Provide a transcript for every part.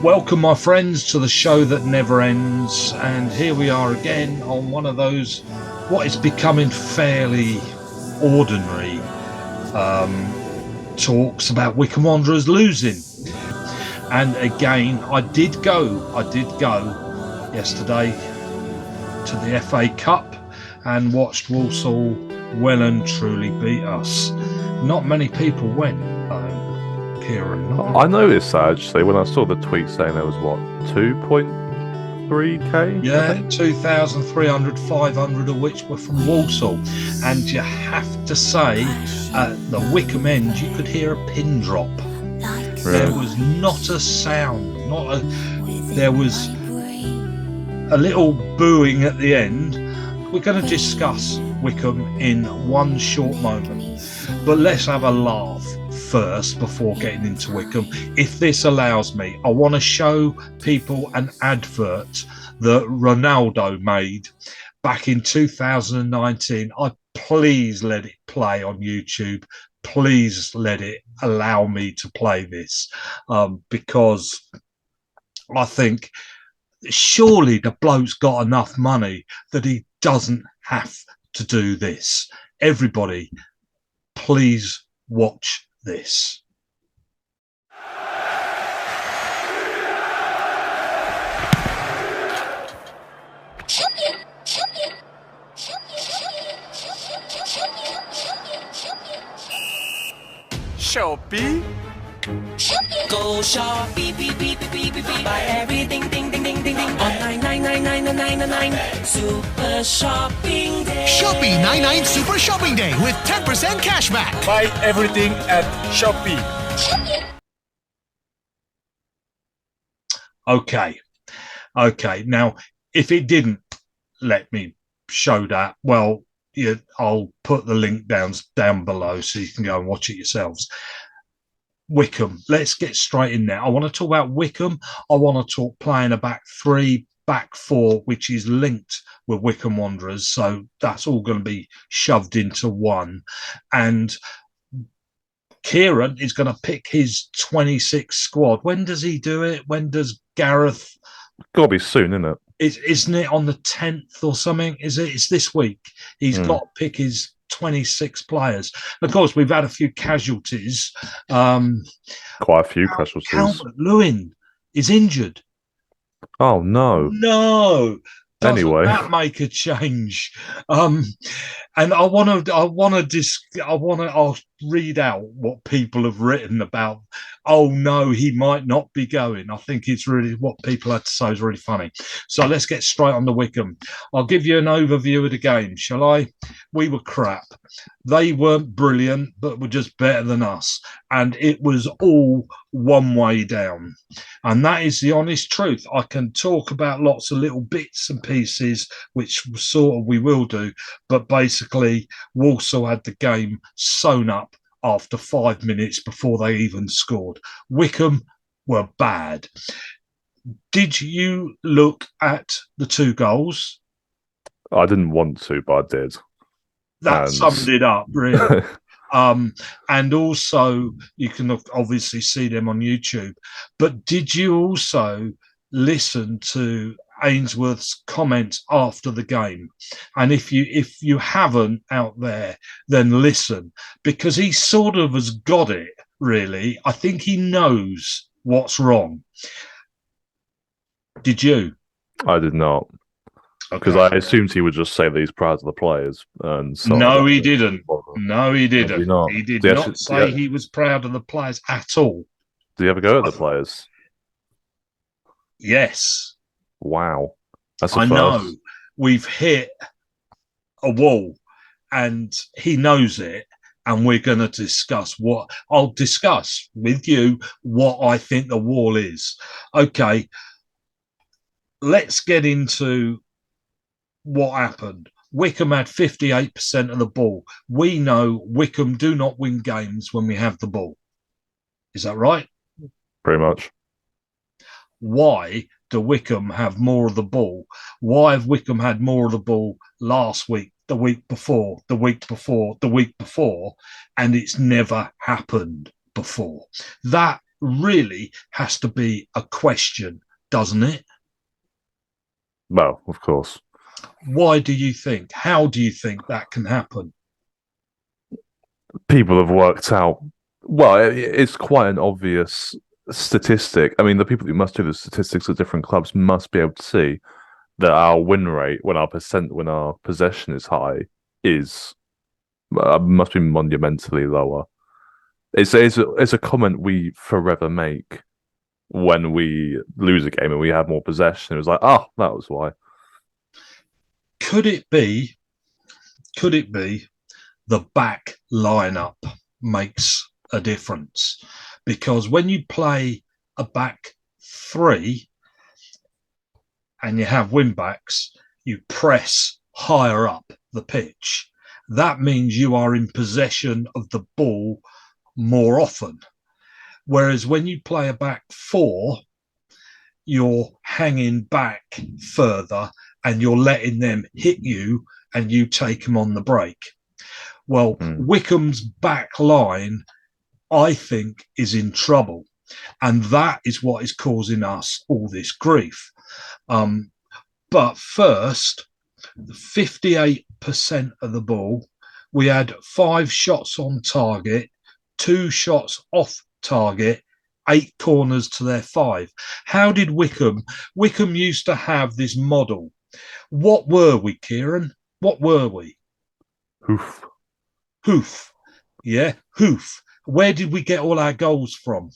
Welcome, my friends, to the show that never ends. And here we are again on one of those, what is becoming fairly ordinary talks about Wycombe Wanderers losing. And again, I did go yesterday to the FA Cup and watched Walsall well and truly beat us. Not many people went, Kieran. I noticed that actually when I saw the tweet saying there was 2.3k? Yeah, 2,300, 500 of which were from Walsall. And you have to say, at the Wycombe end, you could hear a pin drop. Really? There was not a sound. There was a little booing at the end. We're going to discuss Wycombe in one short moment. But let's have a laugh first before getting into Wycombe. If this allows me, I want to show people an advert that Ronaldo made back in 2019. Please let it play on YouTube. Please let it allow me to play this because I think surely the bloke's got enough money that he doesn't have to do this. Everybody, please watch this. Shopee. Go shop, beep beep beep beep beep beep beep. Buy everything, ding ding ding ding ding. On 9999999. Super shopping day. Shopee 99 Super Shopping Day with 10% cashback. Buy everything at Shopee. Okay. Now, if it didn't let me show that, well, yeah, I'll put the link down below so you can go and watch it yourselves. Wycombe, let's get straight in there. I want to talk about Wycombe. I want to talk playing a back three, back four, which is linked with Wycombe Wanderers. So that's all going to be shoved into one. And Kieran is going to pick his 26 squad. When does he do it? When does Gareth? Got to be soon, isn't it? Isn't it on the 10th or something? Is it? It's this week. He's got to pick his 26 players. And of course, we've had a few casualties. Quite a few casualties. Albert Lewin is injured. Oh no! No. Anyway, that make a change? And I'll read out what people have written about. Oh no, he might not be going. I think it's really what people had to say is really funny. So let's get straight on the Wycombe. I'll give you an overview of the game, shall I? We were crap. They weren't brilliant, but were just better than us. And it was all one way down. And that is the honest truth. I can talk about lots of little bits and pieces, which sort of we will do. But basically, Walsall had the game sewn up after 5 minutes before they even scored. Wycombe were bad. Did you look at the two goals? I didn't want to, but I did. That summed it up, really. And also, you can obviously see them on YouTube. But did you also listen to Ainsworth's comments after the game? And if you haven't out there, then listen, because he sort of has got it, really. I think he knows what's wrong. Did you? I did not. Because I assumed he would just say these proud of the players. And so no, he didn't. No, he didn't. He did not say he was proud of the players at all. Did he ever go at the players? Yes. Wow. That's I know. We've hit a wall and he knows it. And we're going to discuss I'll discuss with you what I think the wall is. Okay. Let's get into what happened. Wycombe had 58% of the ball. We know Wycombe do not win games when we have the ball. Is that right? Pretty much. Why do Wycombe have more of the ball? Why have Wycombe had more of the ball last week, the week before, the week before, the week before, and it's never happened before? That really has to be a question, doesn't it? Well, of course. Why do you think? How do you think that can happen? People have worked out. Well, it's quite an obvious statistic. I mean, the people who must do the statistics at different clubs must be able to see that our win rate, when our possession is high, is must be monumentally lower. It's a comment we forever make when we lose a game and we have more possession. It was like, oh, that was why. Could it be the back lineup makes a difference? Because when you play a back three and you have wing backs, you press higher up the pitch. That means you are in possession of the ball more often. Whereas when you play a back four, you're hanging back further and you're letting them hit you and you take them on the break. Well, Wycombe's back line, I think, is in trouble. And that is what is causing us all this grief. But first, 58% of the ball, we had 5 shots on target, 2 shots off target, 8 corners to their 5. How did Wycombe used to have this model. What were we, Kieran? What were we? Hoof. Yeah, hoof. Where did we get all our goals from?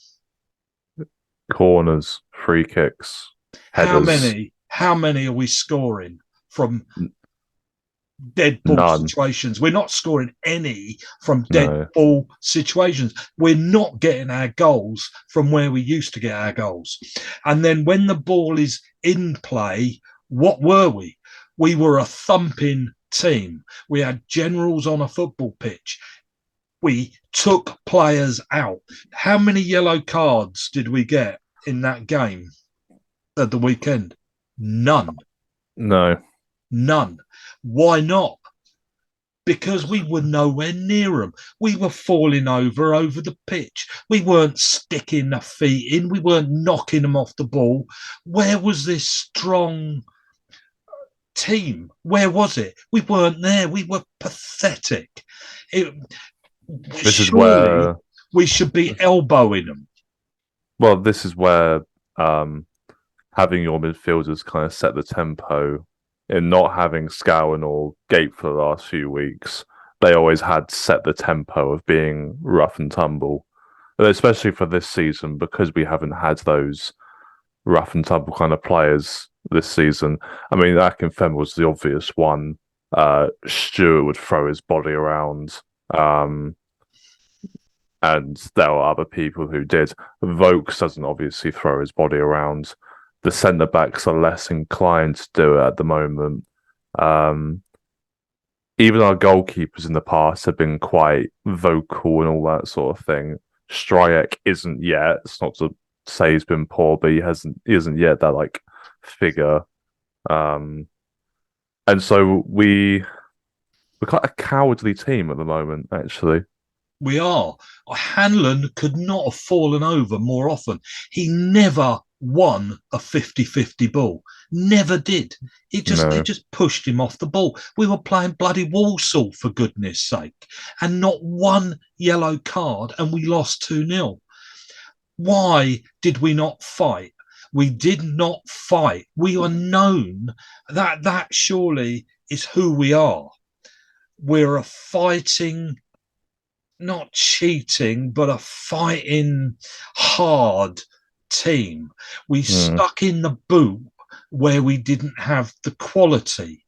Corners, free kicks, headers. How many are we scoring from dead ball None. situations? We're not scoring any from dead ball situations. We're not getting our goals from where we used to get our goals. And then when the ball is in play, what were we? We were a thumping team. We had generals on a football pitch. We took players out. How many yellow cards did we get in that game at the weekend? None. No. None. Why not? Because we were nowhere near them. We were falling over the pitch. We weren't sticking the feet in. We weren't knocking them off the ball. Where was this strong team? Where was it? We weren't there. We were pathetic. This is where we should be elbowing them. Well, this is where having your midfielders kind of set the tempo. In not having Scowen or Gate for the last few weeks, they always had set the tempo of being rough and tumble. But especially for this season, because we haven't had those rough and tumble kind of players this season. I mean, Akinfenwa was the obvious one. Stewart would throw his body around. And there were other people who did. Vokes doesn't obviously throw his body around. The centre-backs are less inclined to do it at the moment. Even our goalkeepers in the past have been quite vocal and all that sort of thing. Stryek isn't yet. It's not to say he's been poor, but he isn't yet that like figure. And so we're quite a cowardly team at the moment, actually. We are. Hanlon could not have fallen over more often. He never won a 50-50 ball. Never did. They just pushed him off the ball. We were playing bloody Walsall, for goodness sake. And not one yellow card, and we lost 2-0. Why did we not fight? We did not fight. We are known. That surely is who we are. We're a fighting, not cheating, but a fighting hard team. We stuck in the boot where we didn't have the quality.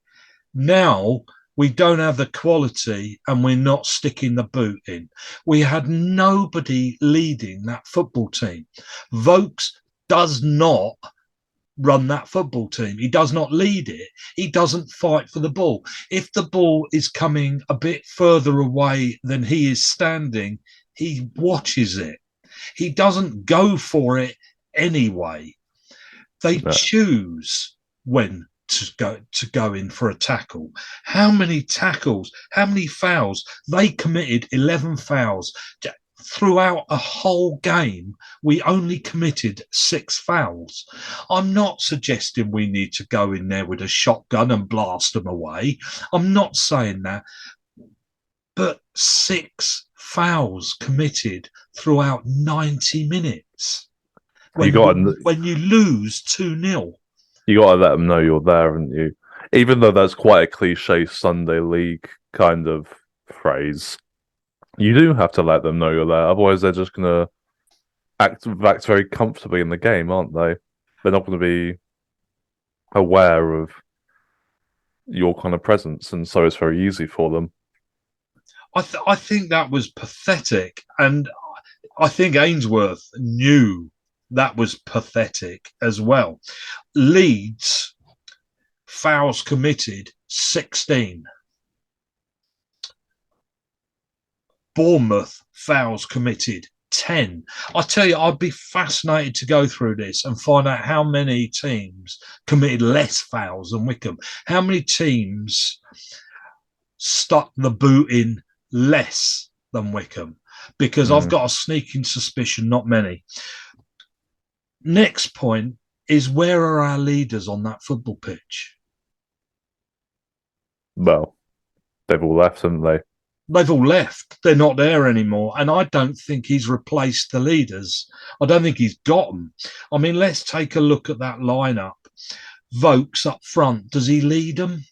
Now we don't have the quality and we're not sticking the boot in. We had nobody leading that football team. Vokes does not run that football team. He does not lead it. He doesn't fight for the ball. If the ball is coming a bit further away than he is standing, he watches it. He doesn't go for it anyway. They choose when to go in for a tackle. How many tackles? How many fouls? They committed 11 fouls. throughout a whole game, we only committed 6 fouls. I'm not suggesting we need to go in there with a shotgun and blast them away. I'm not saying that. But 6 fouls committed throughout 90 minutes. When you lose 2-0. You got to let them know you're there, haven't you? Even though that's quite a cliche Sunday league kind of phrase, you do have to let them know you're there. Otherwise, they're just going to act very comfortably in the game, aren't they? They're not going to be aware of your kind of presence, and so it's very easy for them. I think that was pathetic, and I think Ainsworth knew that was pathetic as well. Leeds, fouls committed, 16. Bournemouth, fouls committed, 10. I tell you, I'd be fascinated to go through this and find out how many teams committed less fouls than Wycombe. How many teams stuck the boot in less than Wycombe? Because I've got a sneaking suspicion not many. Next point is, where are our leaders on that football pitch? Well, they've all left, haven't they? They've all left. They're not there anymore. And I don't think he's replaced the leaders. I don't think he's got them. I mean, let's take a look at that lineup. Vokes up front. Does he lead them?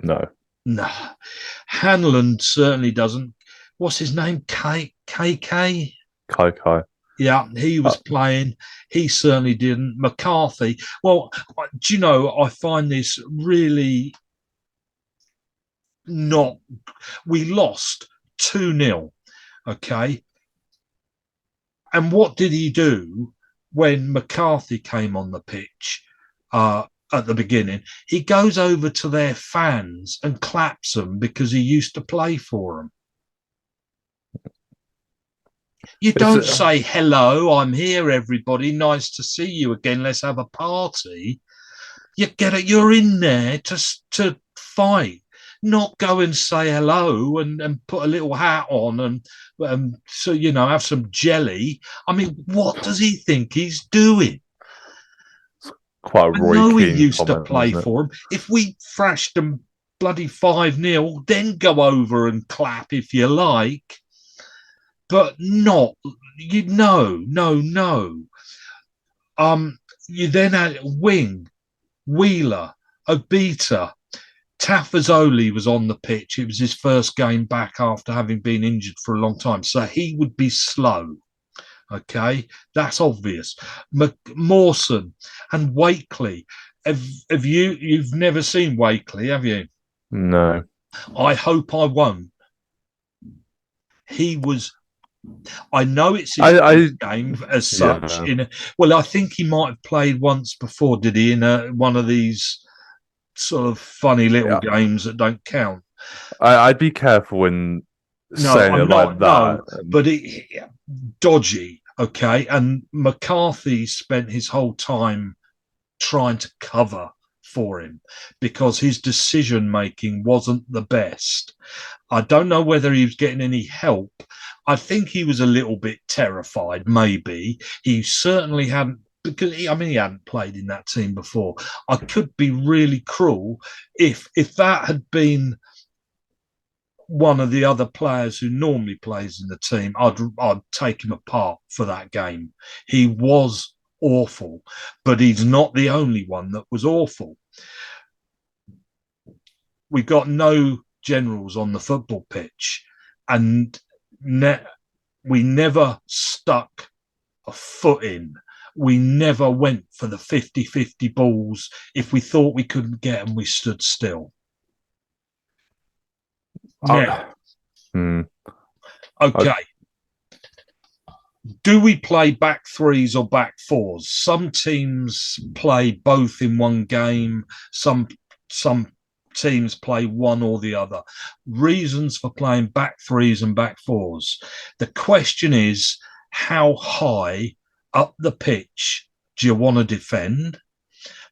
No. No. Hanlon certainly doesn't. What's his name? KK? Kai. Yeah, he was playing. He certainly didn't. McCarthy. Well, do you know, I find this really not... We lost 2-0, okay? And what did he do when McCarthy came on the pitch at the beginning? He goes over to their fans and claps them because he used to play for them. You don't say, hello, I'm here, everybody. Nice to see you again. Let's have a party. You get it. You're in there to fight, not go and say hello and put a little hat on and so, you know, have some jelly. I mean, what does he think he's doing? Quite a Roy Keane. I know he used to play for him. If we thrashed them bloody 5-0, then go over and clap if you like. But not, no. You then had Wing, Wheeler, Obita. Tafazoli was on the pitch. It was his first game back after having been injured for a long time. So he would be slow. Okay, that's obvious. Mawson and Wakely. You've never seen Wakely, have you? No. I hope I won't. He was... I know it's his game as such. Yeah. I think he might have played once before, did he, in one of these sort of funny little games that don't count? I'd be careful when saying it like that. No, but dodgy, okay? And McCarthy spent his whole time trying to cover for him because his decision-making wasn't the best. I don't know whether he was getting any help. I think he was a little bit terrified, maybe. He certainly hadn't, because he hadn't played in that team before. I could be really cruel if that had been one of the other players who normally plays in the team. I'd take him apart for that game. He was awful, but he's not the only one that was awful. We got no generals on the football pitch, and we never stuck a foot in. We never went for the 50-50 balls. If we thought we couldn't get them, we stood still. Now, okay. Do we play back threes or back fours? Some teams play both in one game. Some teams play one or the other. Reasons for playing back threes and back fours. The question is, how high up the pitch do you want to defend?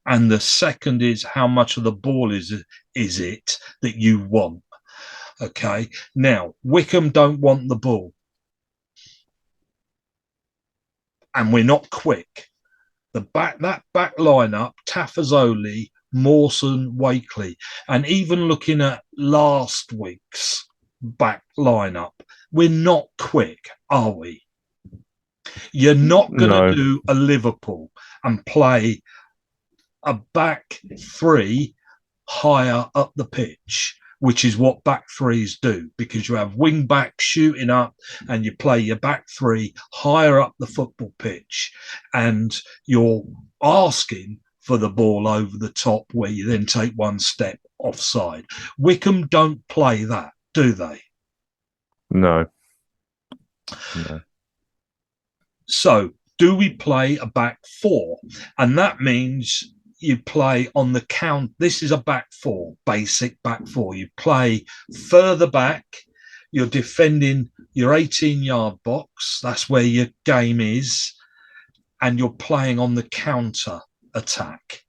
And the second is, how much of the ball is it that you want? Okay. Now, Wycombe don't want the ball. and we're not quick. That back lineup, Tafazoli, Mawson, Wakely, and even looking at last week's back lineup, we're not quick, are we? You're not going to do a Liverpool and play a back three higher up the pitch, which is what back threes do, because you have wing backs shooting up and you play your back three higher up the football pitch, and you're asking for the ball over the top where you then take one step offside. Wycombe don't play that, do they? No. So do we play a back four? And that means you play on the count. This is a back four, basic back four. You play further back. You're defending your 18-yard box. That's where your game is. And you're playing on the counter attack.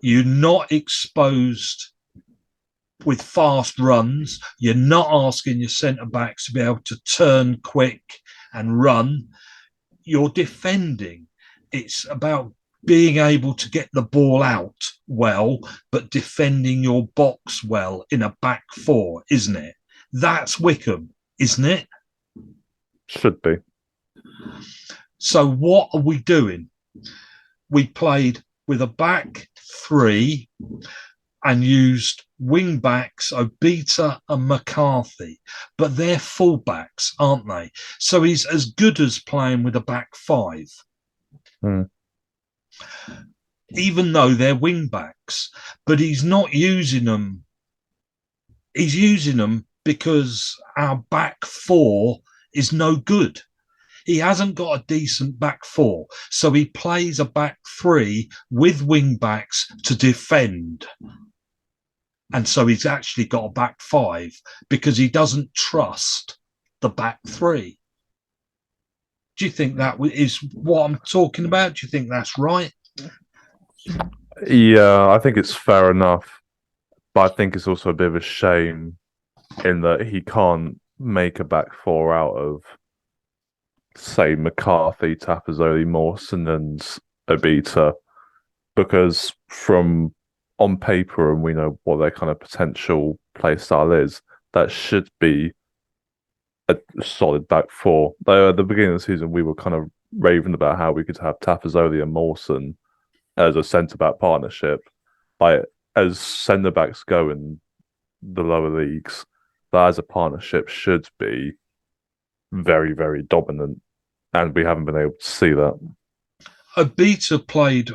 You're not exposed with fast runs. You're not asking your centre backs to be able to turn quick and run. You're defending. It's about being able to get the ball out well, but defending your box well in a back four, isn't it? That's Wycombe, isn't it? Should be. So what are we doing? We played with a back three and used wing backs, Obita and McCarthy, but they're full backs, aren't they? So he's as good as playing with a back five. Even though they're wing backs, but he's not using them. He's using them because our back four is no good. He hasn't got a decent back four, so he plays a back three with wing backs to defend. And so he's actually got a back five because he doesn't trust the back three. Do you think that is what I'm talking about? Do you think that's right? Yeah, I think it's fair enough. But I think it's also a bit of a shame in that he can't make a back four out of, say, McCarthy, Tapazzoli, Mawson and Obita, because from on paper, and we know what their kind of potential play style is, that should be a solid back four. Though at the beginning of the season, we were kind of raving about how we could have Tapazzoli and Mawson as a centre-back partnership. Like, as centre-backs go in the lower leagues, that as a partnership should be very, very dominant. And we haven't been able to see that. Obita played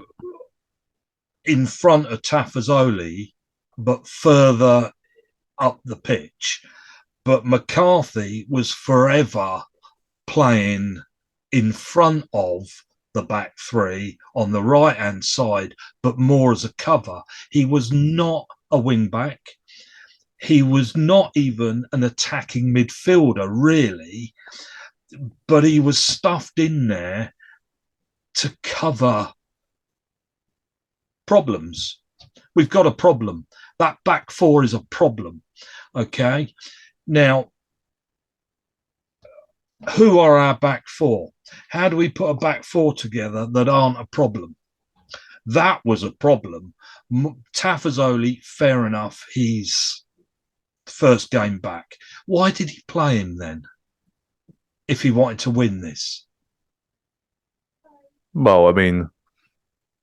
in front of Tafazzoli, but further up the pitch. But McCarthy was forever playing in front of the back three on the right-hand side, but more as a cover. He was not a wing-back. He was not even an attacking midfielder, really, but he was stuffed in there to cover problems. We've got a problem. That back four is a problem. Okay. Now, who are our back four? How do we put a back four together that aren't a problem? That was a problem. Tafazzoli, fair enough. He's first game back. Why did he play him then? If he wanted to win this? Well, I mean,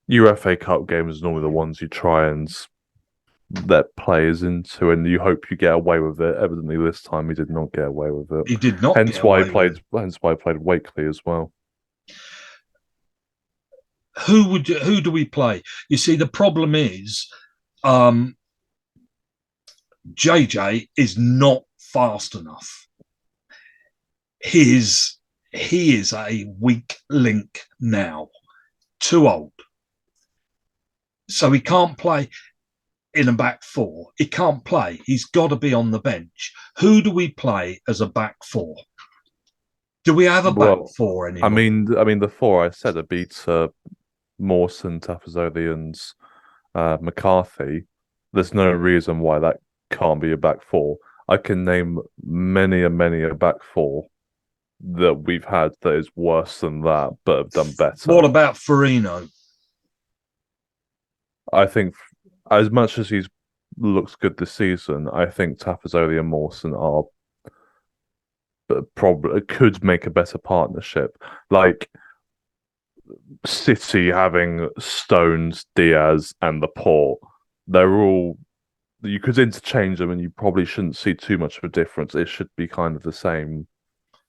your FA Cup games are normally the ones you try and let players into, and you hope you get away with it. Evidently, this time he did not get away with it. He did not. Hence why he played Wakely as well. Who do we play? You see, the problem is, JJ is not fast enough. He is a weak link now, too old. So he can't play in a back four. He can't play. He's got to be on the bench. Who do we play as a back four? Do we have a back four anymore? I mean, the four I said, Obita, Mawson, Tafazzoli, and McCarthy. There's no reason why that can't be a back four. I can name many a back four that we've had that is worse than that, but have done better. What about Farino? I think, as much as he's looks good this season, I think Tafazoli and Mawson are, but probably could make a better partnership. Like City having Stones, Diaz, and Laporte, they're all, you could interchange them, and you probably shouldn't see too much of a difference. It should be kind of the same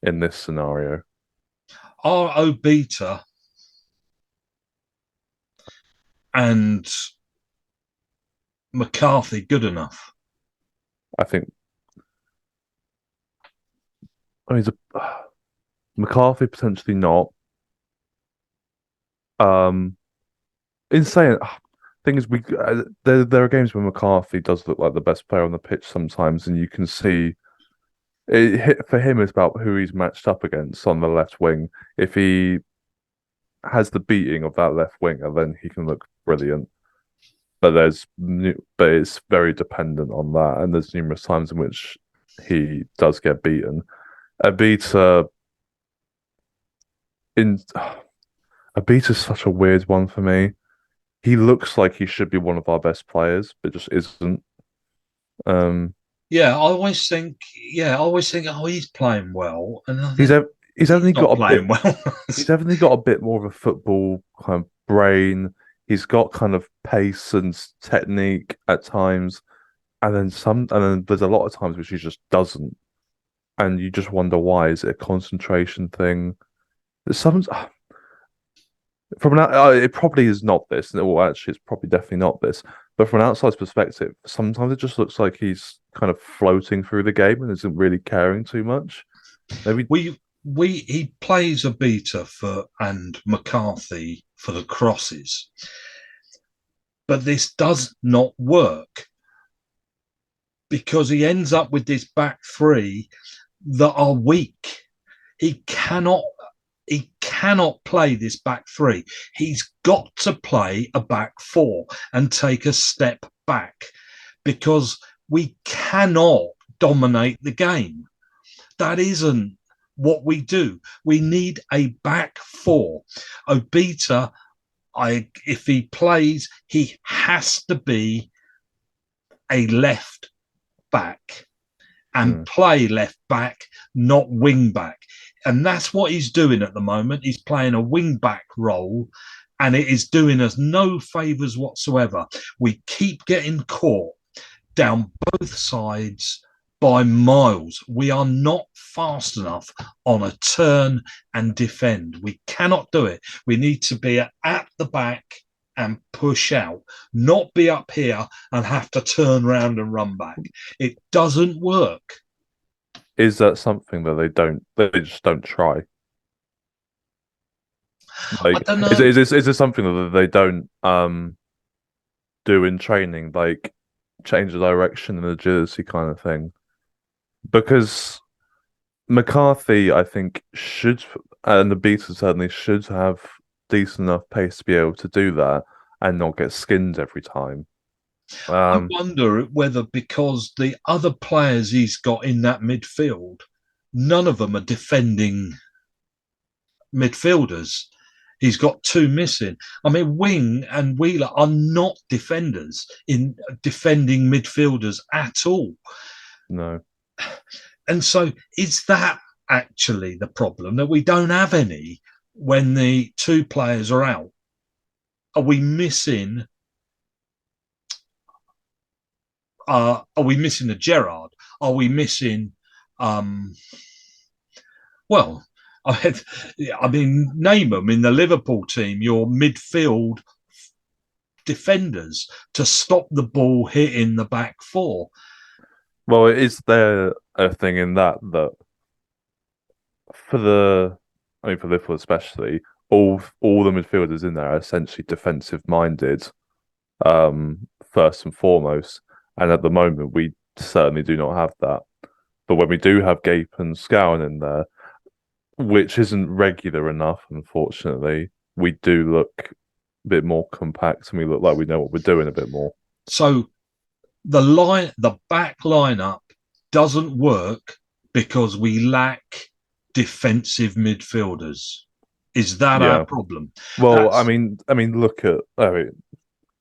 in this scenario. Are Obita and McCarthy good enough? I think. I mean, McCarthy potentially not. In saying, thing is, there are games where McCarthy does look like the best player on the pitch sometimes, and you can see for him. It's about who he's matched up against on the left wing. If he has the beating of that left winger, then he can look brilliant. But it's very dependent on that, and there's numerous times in which he does get beaten. Abita's such a weird one for me. He looks like he should be one of our best players, but just isn't. Yeah, I always think, oh, he's playing well, and he's only got a playing bit. Well. He's definitely got a bit more of a football kind of brain. He's got kind of pace and technique at times, and then there's a lot of times which he just doesn't, and you just wonder why. Is it a concentration thing? Some from an it probably is not this, and actually, it's probably definitely not this. But from an outside's perspective, sometimes it just looks like he's kind of floating through the game and isn't really caring too much. Maybe he plays Obita and McCarthy for the crosses, but this does not work because he ends up with this back three that are weak. He cannot play this back three. He's got to play a back four and take a step back because we cannot dominate the game. That isn't what we do. We need a back four. Obita, if he plays, he has to be a left back and play left back, not wing back. And that's what he's doing at the moment. He's playing a wing back role, and it is doing us no favours whatsoever. We keep getting caught down both sides by miles. We are not fast enough on a turn and defend. We cannot do it. We need to be at the back and push out, not be up here and have to turn around and run back. It doesn't work. Is that something that they just don't try? Like, I don't know. Is this something that they don't do in training, like change the direction and agility kind of thing? Because McCarthy, I think, should, and the Beatles certainly should have decent enough pace to be able to do that and not get skinned every time. I wonder whether because the other players he's got in that midfield, none of them are defending midfielders. He's got two missing. I mean, Wing and Wheeler are not defenders in defending midfielders at all. No. And so is that actually the problem, that we don't have any when the two players are out? Are we missing... are we missing a Gerrard? Are we missing? Well, I mean, name them in the Liverpool team. Your midfield defenders to stop the ball hitting the back four. Well, is there a thing in that for Liverpool especially, all the midfielders in there are essentially defensive minded, first and foremost. And at the moment, we certainly do not have that. But when we do have Gape and Scowen in there, which isn't regular enough, unfortunately, we do look a bit more compact and we look like we know what we're doing a bit more. So the back lineup doesn't work because we lack defensive midfielders. Is that Yeah. our problem? Well, That's- I mean, look at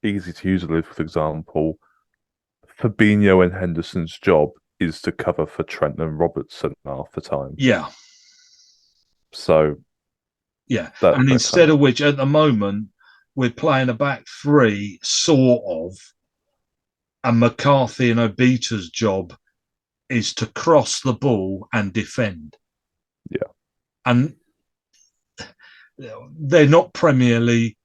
easy to use for example. Fabinho and Henderson's job is to cover for Trent and Robertson half the time. Yeah. So Yeah. that And instead of which, at the moment, we're playing a back three, sort of, and McCarthy and Obita's job is to cross the ball and defend. Yeah. And they're not Premier League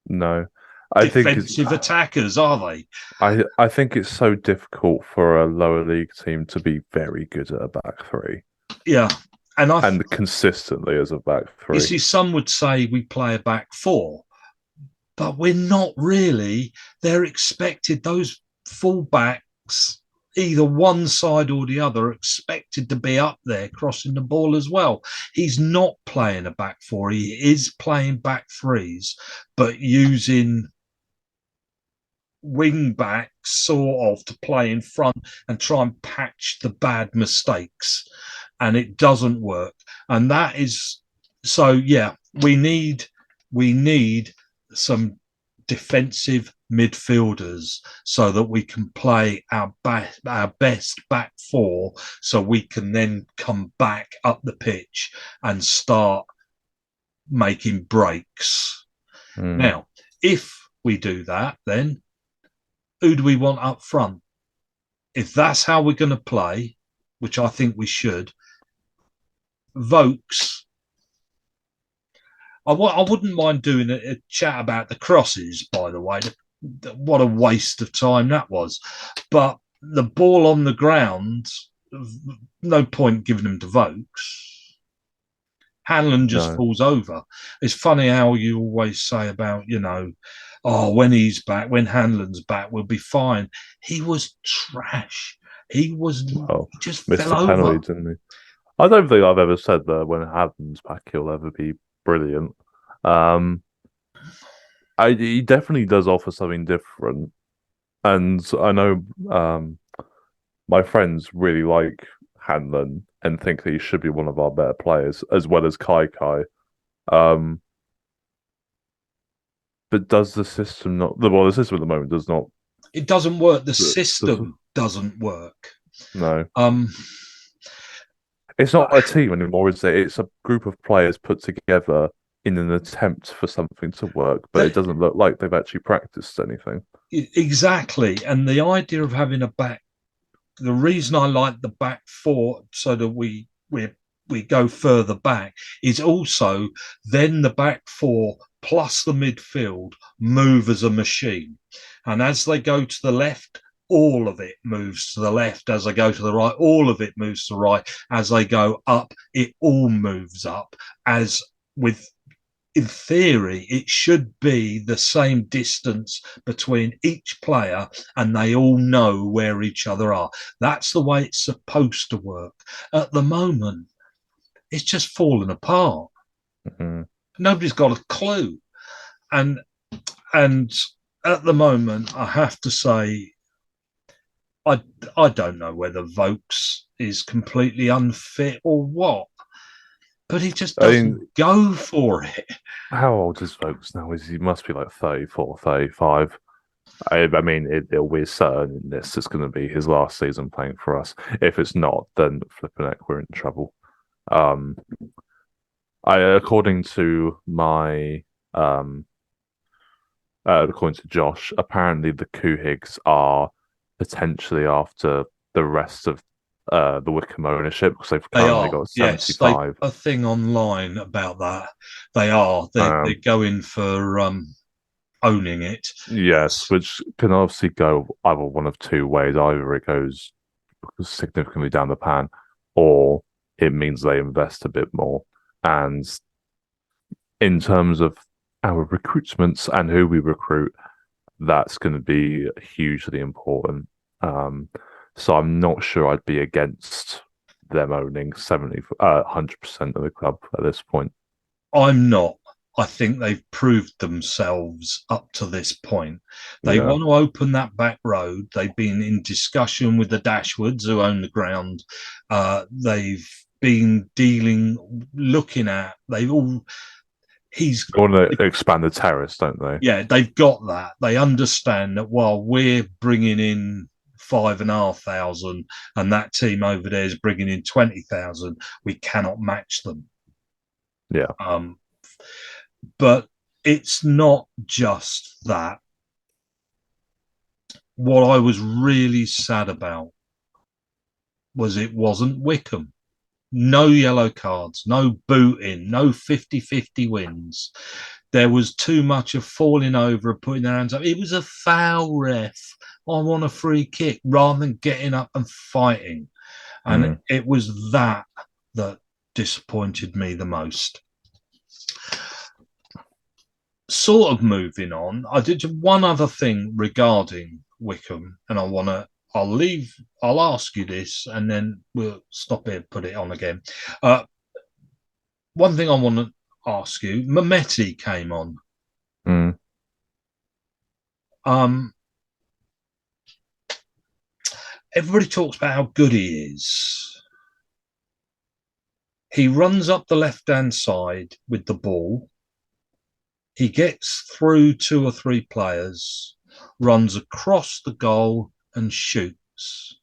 no, I defensive attackers, are they? I think it's so difficult for a lower league team to be very good at a back three. Yeah. And consistently as a back three. You see, some would say we play a back four, but we're not really. They're expected, those full backs, either one side or the other, are expected to be up there crossing the ball as well. He's not playing a back four. He is playing back threes, but using wing backs sort of to play in front and try and patch the bad mistakes. And it doesn't work. And that is so, yeah, we need some defensive midfielders so that we can play our best back four, so we can then come back up the pitch and start making breaks. Now, if we do that, then who do we want up front? If that's how we're going to play, which I think we should, Vokes. I wouldn't mind doing a chat about the crosses, by the way. What a waste of time that was. But the ball on the ground, no point giving them to Vokes. Hanlon just falls over. It's funny how you always say about, when he's back, when Hanlon's back, we'll be fine. He was trash. He just missed fell the penalty, over. didn't he? I don't think I've ever said that when Hanlon's back, he'll ever be brilliant. He definitely does offer something different. And I know my friends really like Hanlon and think that he should be one of our better players, as well as Kai. But does the system not... Well, the system at the moment does not... It doesn't work. The system doesn't work. No. It's not a team anymore, is it? It's a group of players put together in an attempt for something to work, but it doesn't look like they've actually practiced anything. Exactly. And the idea of having a back... The reason I like the back four, so that we go further back, is also then the back four plus the midfield move as a machine. And as they go to the left, all of it moves to the left. As they go to the right, all of it moves to the right. As they go up, it all moves up. As with, in theory, it should be the same distance between each player and they all know where each other are. That's the way it's supposed to work. At the moment, it's just fallen apart. Mm-hmm. Nobody's got a clue. And at the moment, I have to say, I don't know whether Vokes is completely unfit or what, but he just doesn't go for it. How old is Vokes now? He must be like 34, 35. I mean, we're certain this is going to be his last season playing for us. If it's not, then flipping heck, we're in trouble. According to Josh, apparently the Kuhigs are potentially after the rest of the Wycombe ownership, because they've currently got 75. Yes, a thing online about that. They are. They're going for owning it. Yes, which can obviously go either one of two ways. Either it goes significantly down the pan, or it means they invest a bit more. And in terms of our recruitments and who we recruit, that's going to be hugely important. So I'm not sure I'd be against them owning 100% of the club at this point. I'm not. I think they've proved themselves up to this point. They want to open that back road. They've been in discussion with the Dashwoods, who own the ground. They've looking at. He's They want to expand the terrace, don't they? Yeah, they've got that. They understand that while we're bringing in 5,500 and that team over there is bringing in 20,000, we cannot match them. Yeah. But it's not just that. What I was really sad about was it wasn't Wycombe. No yellow cards, no booting, no 50-50 wins. There was too much of falling over and putting their hands up. It was a foul, ref. I want a free kick rather than getting up and fighting. And it was that disappointed me the most. Sort of moving on, I did one other thing regarding Wycombe, and I'll ask you this and then we'll stop here, put it on again. One thing I want to ask you, Mehmeti came on. Everybody talks about how good he is. He runs up the left-hand side with the ball. He gets through 2 or 3 players, runs across the goal and shoots.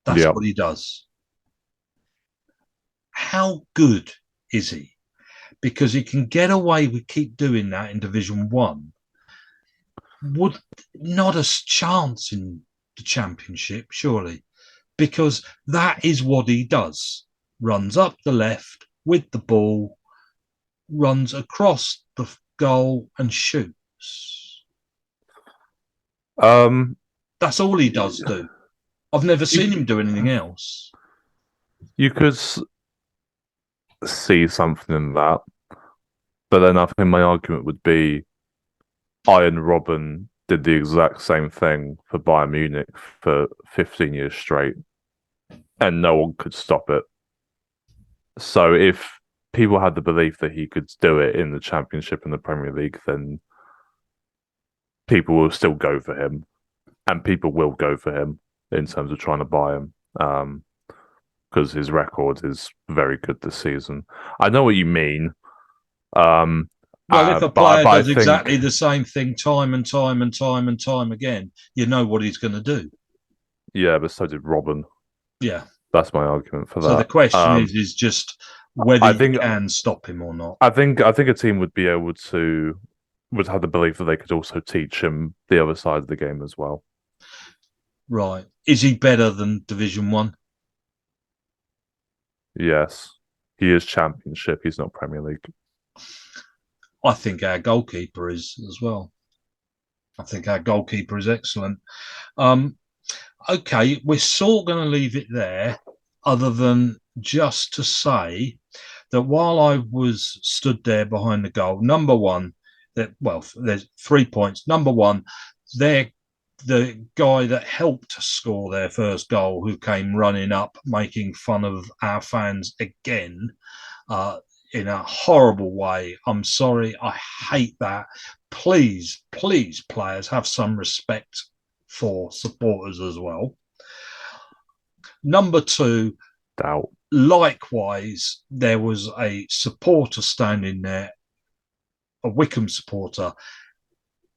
That's what he does. How good is he? Because he can get away with keep doing that in Division 1. Would not a chance in the Championship, surely, because that is what he does. Runs up the left with the ball, runs across the goal and shoots. That's all he does do. I've never seen him do anything else. You could see something in that, but then I think my argument would be Ian Robben did the exact same thing for Bayern Munich for 15 years straight, and no one could stop it. So if people had the belief that he could do it in the Championship and the Premier League, then people will still go for him, and people will go for him in terms of trying to buy him, because his record is very good this season. I know what you mean. If a player does exactly the same thing time and time and time and time again, you know what he's going to do. Yeah, but so did Robben. Yeah. That's my argument for that. So the question is just whether you can stop him or not. I think a team would have the belief that they could also teach him the other side of the game as well. Right. Is he better than Division 1? Yes. He is Championship. He's not Premier League. I think our goalkeeper is as well. I think our goalkeeper is excellent. Okay, we're sort of going to leave it there, other than just to say that while I was stood there behind the goal, number one, there's 3 points. Number one, the guy that helped score their first goal, who came running up, making fun of our fans again, in a horrible way. I'm sorry. I hate that. Please, players, have some respect for supporters as well. Number two, likewise, there was a supporter standing there, a Wycombe supporter,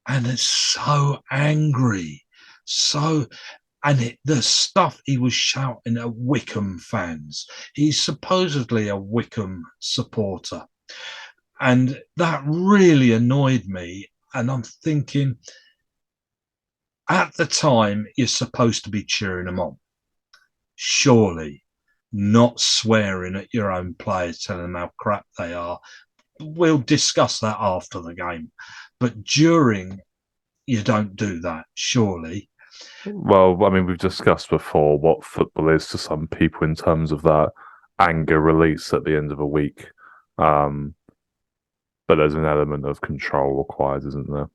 and it's so angry. The stuff he was shouting at Wycombe fans. He's supposedly a Wycombe supporter. And that really annoyed me. And I'm thinking, at the time, you're supposed to be cheering them on. Surely, not swearing at your own players, telling them how crap they are. We'll discuss that after the game. But during, you don't do that, surely. Well, I mean, we've discussed before what football is to some people in terms of that anger release at the end of a week. But there's an element of control required, isn't there,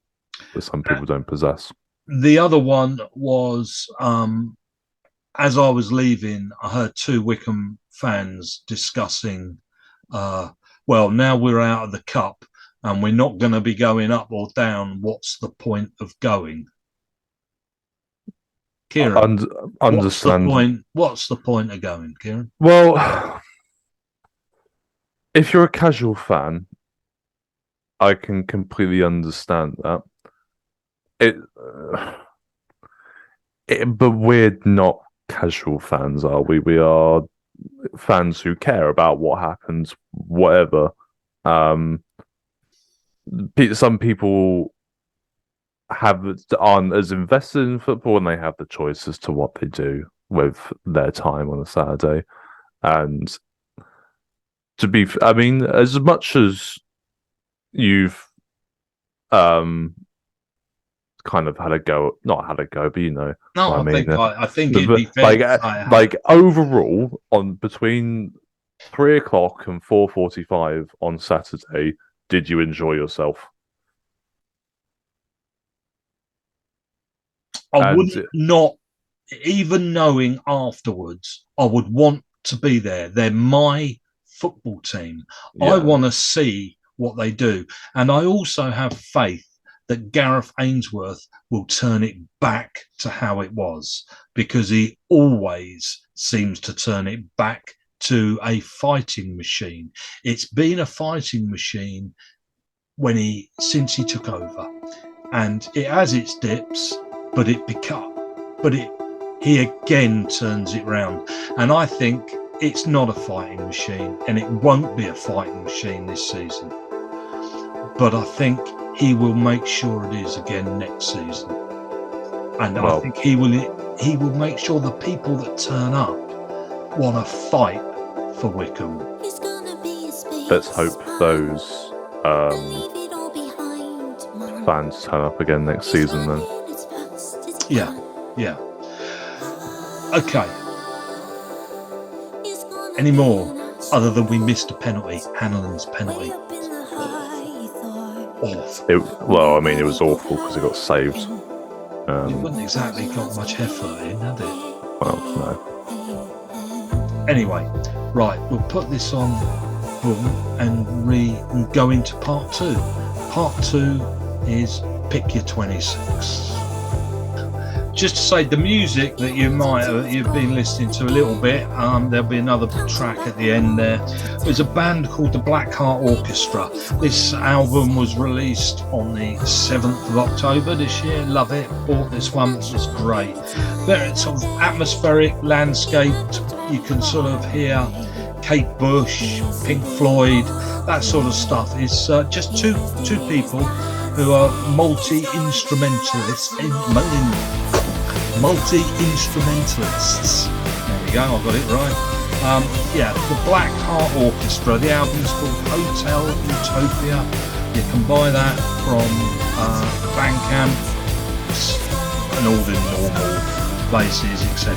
that some people don't possess. The other one was, as I was leaving, I heard 2 Wycombe fans discussing, now we're out of the cup and we're not going to be going up or down. What's the point of going? Kieran, Understand. What's the point of going, Kieran? Well, if you're a casual fan, I can completely understand that. It, but we're not casual fans, are we? We are fans who care about what happens, whatever. Um, some people aren't as invested in football, and they have the choice as to what they do with their time on a Saturday. And I mean, as much as you've kind of had a go, not had a go, but you know, No, what I think it'd be fair like to say like overall, on between 3 o'clock and 4:45 on Saturday, did you enjoy yourself? I wouldn't not even knowing afterwards. I would want to be there. They're my football team. Yeah. I want to see what they do, and I also have faith that Gareth Ainsworth will turn it back to how it was, because he always seems to turn it back to a fighting machine. It's been a fighting machine since he took over, and it has its dips, but he again turns it round. And I think it's not a fighting machine, and it won't be a fighting machine this season. But I think he will make sure it is again next season. And I think he will make sure the people that turn up want to fight for Wycombe. Let's hope those fans turn up again next season then. Yeah. Okay. Any more? Other than we missed a penalty, Hanlon's penalty. Awful. Well, I mean, it was awful because it got saved. It wasn't exactly got much effort in, had it? Well, no. Anyway, right, we'll put this on boom and go into part 2. Part 2 is Pick Your 26. Just to say, the music that you've been listening to a little bit, there'll be another track at the end there. There's a band called the Blackheart Orchestra. This album was released on the 7th of October this year. Love it. Bought this one. It was great. Very sort of atmospheric, landscaped. You can sort of hear Kate Bush, Pink Floyd, that sort of stuff. It's just two people who are multi-instrumentalists. There we go, I got it right. The Blackheart Orchestra. The album's called Hotel Utopia. You can buy that from Bandcamp and all the normal places, etc.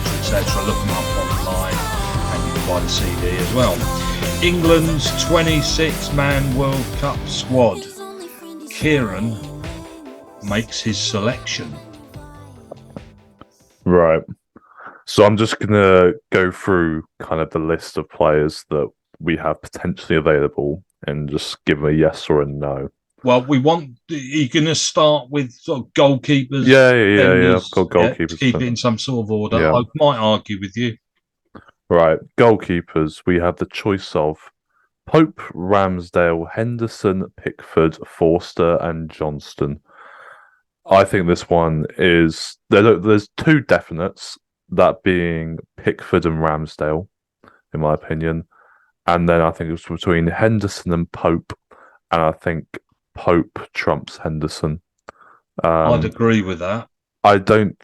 Look them up online, and you can buy the CD as well. England's 26-man World Cup squad. Kieran makes his selection. Right. So I'm just going to go through kind of the list of players that we have potentially available and just give them a yes or a no. Well, you're going to start with sort of goalkeepers. Yeah. I've got goalkeepers. To keep it in some sort of order. Yeah. I might argue with you. Right. Goalkeepers. We have the choice of Pope, Ramsdale, Henderson, Pickford, Forster, and Johnston. I think this one is there's two definites, that being Pickford and Ramsdale, in my opinion, and then I think it's between Henderson and Pope, and I think Pope trumps Henderson. I'd agree with that. I think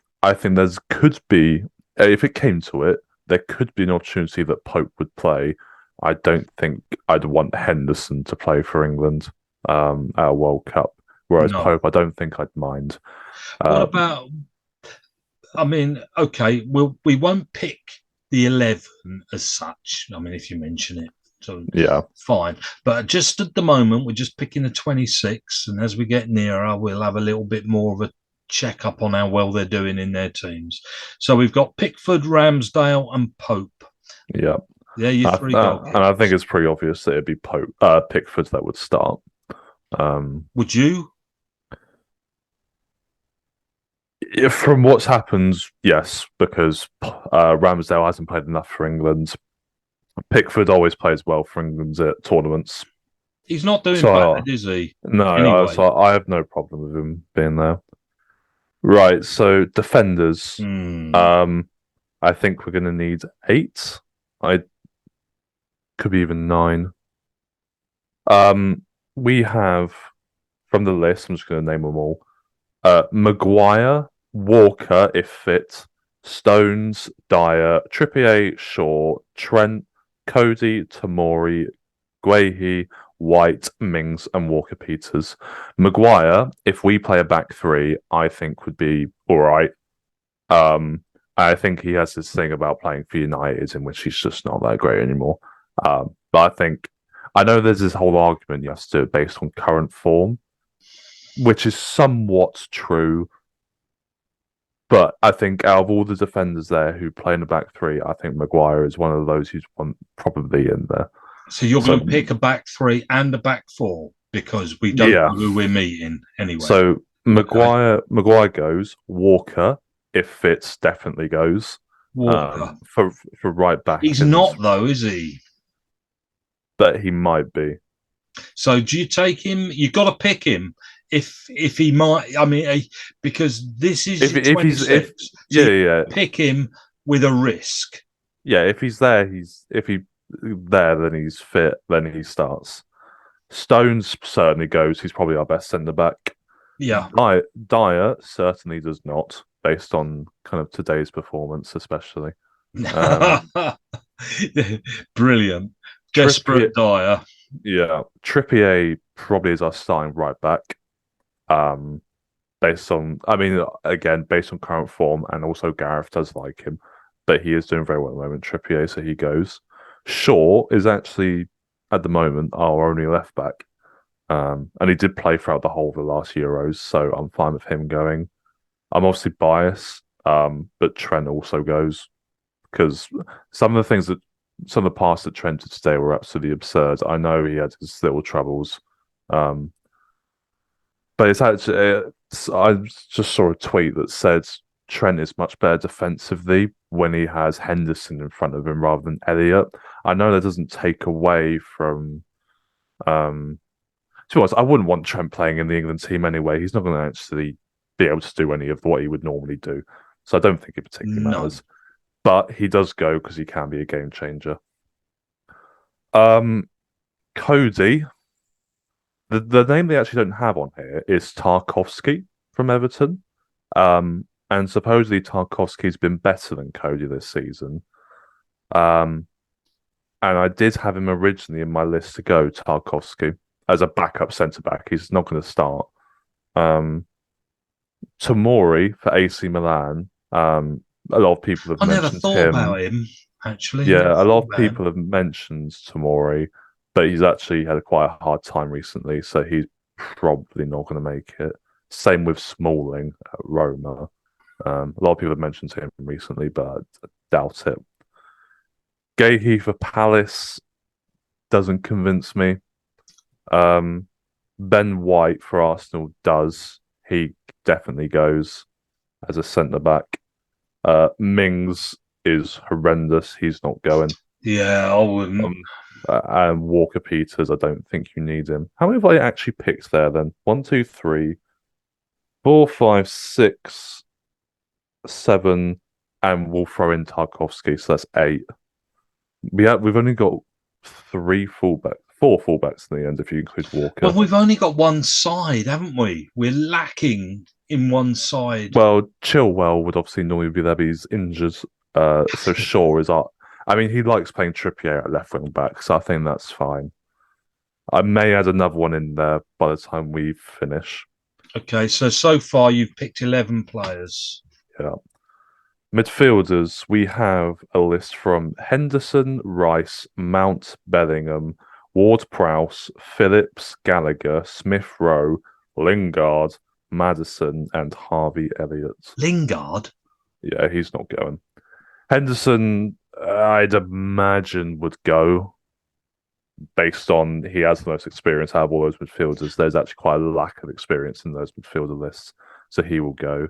could be, if it came to it, there could be an opportunity that Pope would play. I don't think I'd want Henderson to play for England at a World Cup. Whereas Pope, I don't think I'd mind. What about? I mean, okay, we won't pick the 11 as such. I mean, if you mention it, so yeah, fine. But just at the moment, we're just picking the 26, and as we get nearer, we'll have a little bit more of a check up on how well they're doing in their teams. So we've got Pickford, Ramsdale, and Pope. Yeah, you three goalkeepers. And I think it's pretty obvious that it'd be Pickford that would start. Would you? From what's happened, yes, because Ramsdale hasn't played enough for England. Pickford always plays well for England's tournaments. He's not doing So, bad, is he? No, Anyway. so I have no problem with him being there. Right, so defenders. I think we're going to need 8. I could be even 9. We have from the list. I'm just going to name them all. Maguire, Walker, if fit, Stones, Dyer, Trippier, Shaw, Trent, Cody, Tamori, Guehi, White, Mings, and Walker Peters. Maguire, if we play a back 3, I think would be all right. I think he has this thing about playing for United in which he's just not that great anymore. But I know there's this whole argument you have to do it based on current form, which is somewhat true. But I think out of all the defenders there who play in the back 3, I think Maguire is one of those who's probably in there. So you're going to pick a back 3 and a back 4 because we don't know who we're meeting anyway. So Maguire goes. Walker, if fits, definitely goes. Walker for right back. He's not though, is he? But he might be. So do you take him? You've got to pick him if he might. I mean, because this is if he's pick him with a risk. Yeah, if he's there, then he's fit, then he starts. Stones certainly goes. He's probably our best centre back. Yeah, Dyer certainly does not, based on kind of today's performance, especially. Brilliant, desperate Dyer. Yeah, Trippier probably is our starting right back. Based on current form, and also Gareth does like him, but he is doing very well at the moment. Trippier, so he goes. Shaw is actually at the moment our only left back, and he did play throughout the whole of the last Euros, so I'm fine with him going. I'm obviously biased, but Trent also goes because some of the passes that Trent did today were absolutely absurd. I know he had his little troubles, but it's actually I just saw a tweet that said Trent is much better defensively when he has Henderson in front of him rather than Elliott. I know that doesn't take away from. To be honest, I wouldn't want Trent playing in the England team anyway. He's not going to actually be able to do any of what he would normally do, so I don't think it particularly matters. But he does go because he can be a game changer. Cody, the name they actually don't have on here is Tarkowski from Everton. And supposedly Tarkowski's been better than Cody this season. And I did have him originally in my list to go, Tarkowski, as a backup centre-back. He's not going to start. Tamori for AC Milan. A lot of people have mentioned him. I never thought about him, actually. Yeah, a lot of people have mentioned Tamori, but he's actually had quite a hard time recently, so he's probably not going to make it. Same with Smalling at Roma. A lot of people have mentioned him recently, but I doubt it. Guehi for Palace doesn't convince me. Ben White for Arsenal does. He definitely goes as a centre-back. Mings is horrendous. He's not going. Yeah, I wouldn't. And Walker Peters, I don't think you need him. How many have I actually picked there then? 1, 2, 3, 4, 5, 6, 7, and we'll throw in Tarkowski, so that's 8. We've only got 4 fullbacks in the end if you include Walker. Well, we've only got one side, haven't we? We're lacking in one side. Well, Chilwell would obviously normally be there, but he's injured. So Shaw is up. I mean, he likes playing Trippier at left wing back, so I think that's fine. I may add another one in there by the time we finish. Okay, so far you've picked 11 players. Yeah. Midfielders, we have a list from Henderson, Rice, Mount, Bellingham, Ward-Prowse, Phillips, Gallagher, Smith-Rowe, Lingard, Maddison, and Harvey Elliott. Lingard? Yeah, he's not going. Henderson, I'd imagine, would go based on he has the most experience out of all those midfielders. There's actually quite a lack of experience in those midfielder lists, so he will go.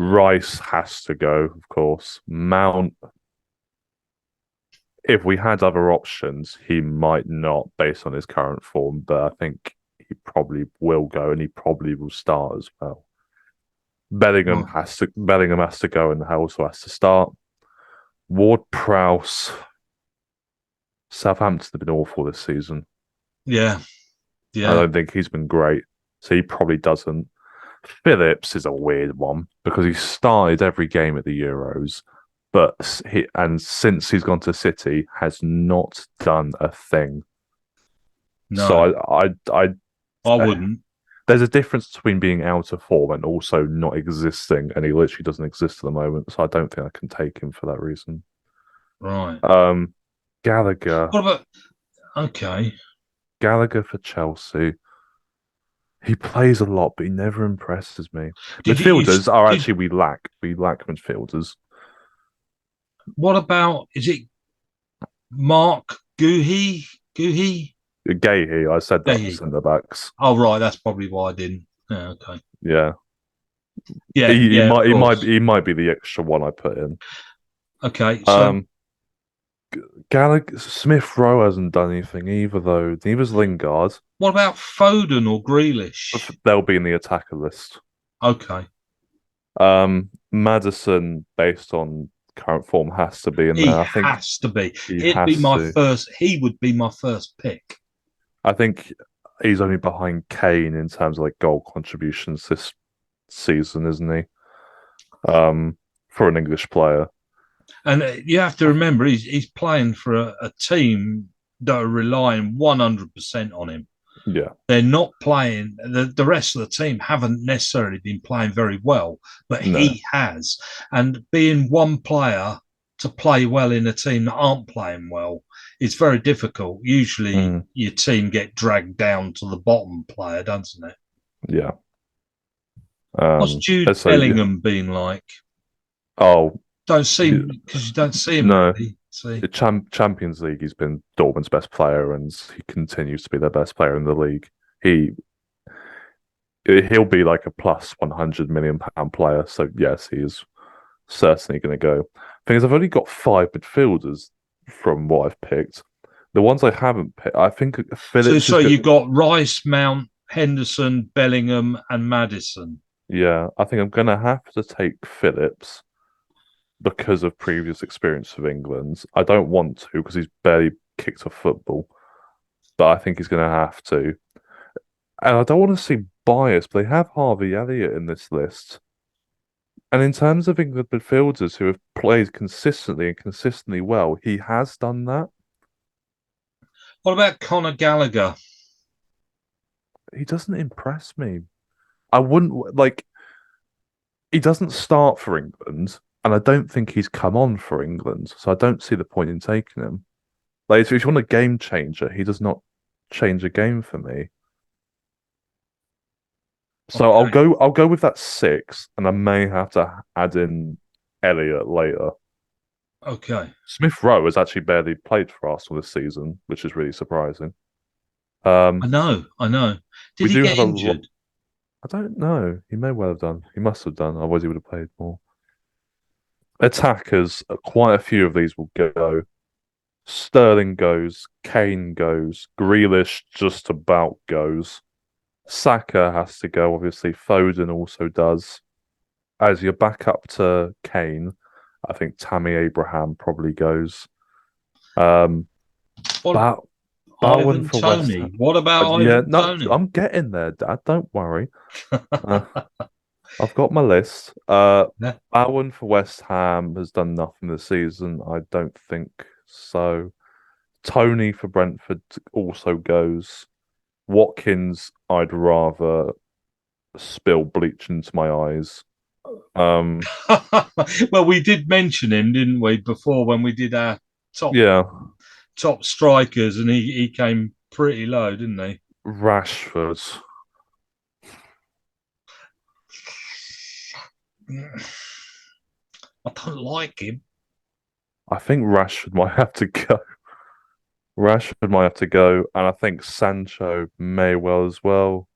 Rice has to go, of course. Mount, if we had other options, he might not based on his current form, but I think he probably will go and he probably will start as well. Bellingham Right. has to go and also has to start. Ward-Prowse, Southampton have been awful this season. Yeah. I Yeah. don't think he's been great, so he probably doesn't. Phillips is a weird one because he started every game at the Euros, but since he's gone to City has not done a thing. No, So I wouldn't. there's a difference between being out of form and also not existing, and he literally doesn't exist at the moment. So I don't think I can take him for that reason. Right. Gallagher. What about? Okay. Gallagher for Chelsea. He plays a lot, but he never impresses me. Did you? Midfielders are actually we lack midfielders. What about? Is it Mark Guhi? Guhi? Gahey, I said that for Gahey. centre backs. Oh, right. That's probably why I didn't. Yeah. Okay. Yeah, Yeah. he of course. he might be the extra one I put in. Okay. So Gallagher Smith Rowe hasn't done anything either, though. Neither's Lingard. what about Foden or Grealish? They'll be in the attacker list. Okay. Maddison, based on current form, has to be in He there. I think has to be. he He'd be has my to. first. He would be my first pick. I think he's only behind Kane in terms of like goal contributions this season, isn't he? For an English player. And you have to remember, he's playing for a team that are relying 100% on him. Yeah. They're not playing. The rest of the team haven't necessarily been playing very well, but No. he has. And being one player to play well in a team that aren't playing well is very difficult. Usually, your team get dragged down to the bottom player, doesn't it? Yeah. What's Jude Bellingham been like? Oh, Don't see because you don't see him. No. Really. See, the Champions League, he's been Dortmund's best player, and he continues to be their best player in the league. He'll be like a plus £100 million player. So yes, he is certainly going to go. Thing is, I've only got 5 midfielders from what I've picked. The ones I haven't picked, I think Phillips. So you've got Rice, Mount, Henderson, Bellingham, and Maddison. Yeah, I think I'm going to have to take Phillips because of previous experience of England. I don't want to because he's barely kicked off football, but I think he's going to have to. And I don't want to seem biased, but they have Harvey Elliott in this list. And in terms of England midfielders who have played consistently and consistently well, he has done that. What about Conor Gallagher? He doesn't impress me. I wouldn't like. He doesn't start for England, and I don't think he's come on for England, so I don't see the point in taking him. Like, if you want a game changer, he does not change a game for me. So Okay. I'll go with that 6, and I may have to add in Elliott later. Okay. Smith Rowe has actually barely played for Arsenal this season, which is really surprising. I know. Did We he do get have a injured? I don't know. He may well have done. He must have done. Otherwise, he would have played more. Attackers, quite a few of these will go. Sterling goes. Kane goes. Grealish just about goes. Saka has to go, obviously. Foden also does. As your backup to Kane, I think Tammy Abraham probably goes. What Bowen Ivan for West Toney? Ham. What about Yeah, Ivan no, Toney? I'm getting there, Dad. Don't worry. I've got my list. Bowen for West Ham has done nothing this season. I don't think so. Tony for Brentford also goes. Watkins, I'd rather spill bleach into my eyes. Well, we did mention him, didn't we, before when we did our top strikers, and he came pretty low, didn't he? Rashford. I don't like him. I think Rashford might have to go. Rashford might have to go, and I think Sancho may well as well.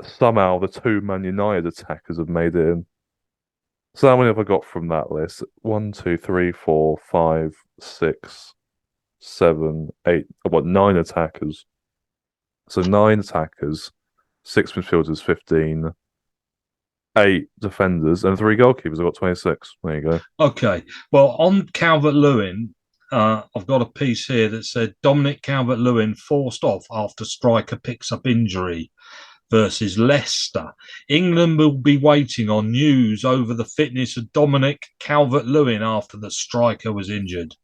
somehow the two Man United attackers have made it in. So how many have I got from that list? 1, 2, 3, 4, 5, 6, 7, 8. I've got 9 attackers. So 9 attackers, 6 midfielders, 15, 8 defenders, and 3 goalkeepers. I've got 26. There you go. Okay. Well, on Calvert-Lewin, I've got a piece here that said Dominic Calvert-Lewin forced off after striker picks up injury versus Leicester. England will be waiting on news over the fitness of Dominic Calvert-Lewin after the striker was injured.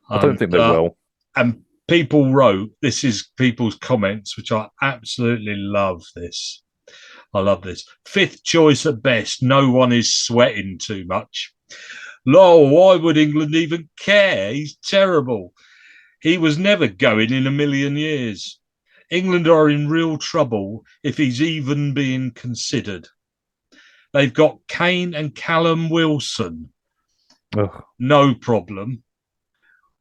I don't think they will. And people wrote, this is people's comments, which I absolutely love this. I love this. 5th choice at best. No one is sweating too much. Lol, why would England even care? He's terrible. He was never going in a million years. England are in real trouble if he's even being considered. They've got Kane and Callum Wilson. Ugh. No problem.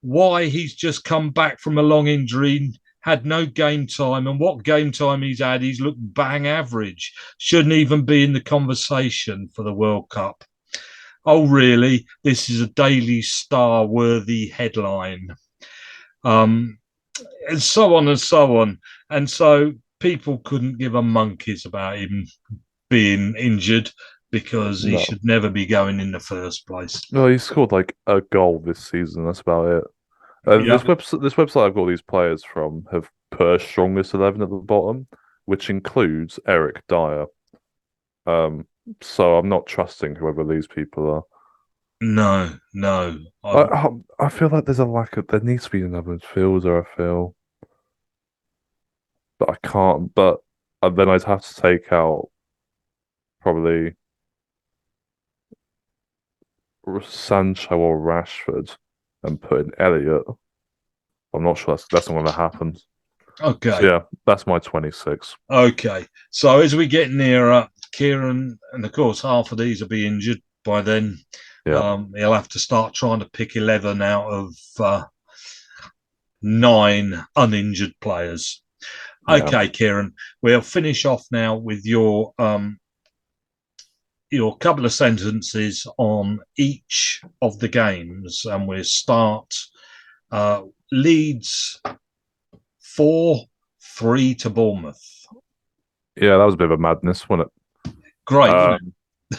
Why he's just come back from a long injury, had no game time, and what game time he's had, he's looked bang average. Shouldn't even be in the conversation for the World Cup. Oh, really? This is a Daily Star worthy headline. And so on and so on. And so people couldn't give a monkeys about him being injured because he should never be going in the first place. No, he scored like a goal this season. That's about it. This website I've got these players from have put a strongest 11 at the bottom, which includes Eric Dyer. So I'm not trusting whoever these people are. No. I feel like there's a lack of. There needs to be another midfielder. I feel, but I can't. But then I'd have to take out probably Sancho or Rashford and put in Elliot. I'm not sure that's not going to happen. Okay. So yeah, that's my 26. Okay. So as we get nearer, Kieran, and of course half of these will be injured by then. Yeah. He'll have to start trying to pick 11 out of 9 uninjured players. Okay, Yeah. Kieran, we'll finish off now with your couple of sentences on each of the games, and we'll start Leeds 4-3 to Bournemouth. Yeah, that was a bit of a madness, wasn't it? Great, wasn't it?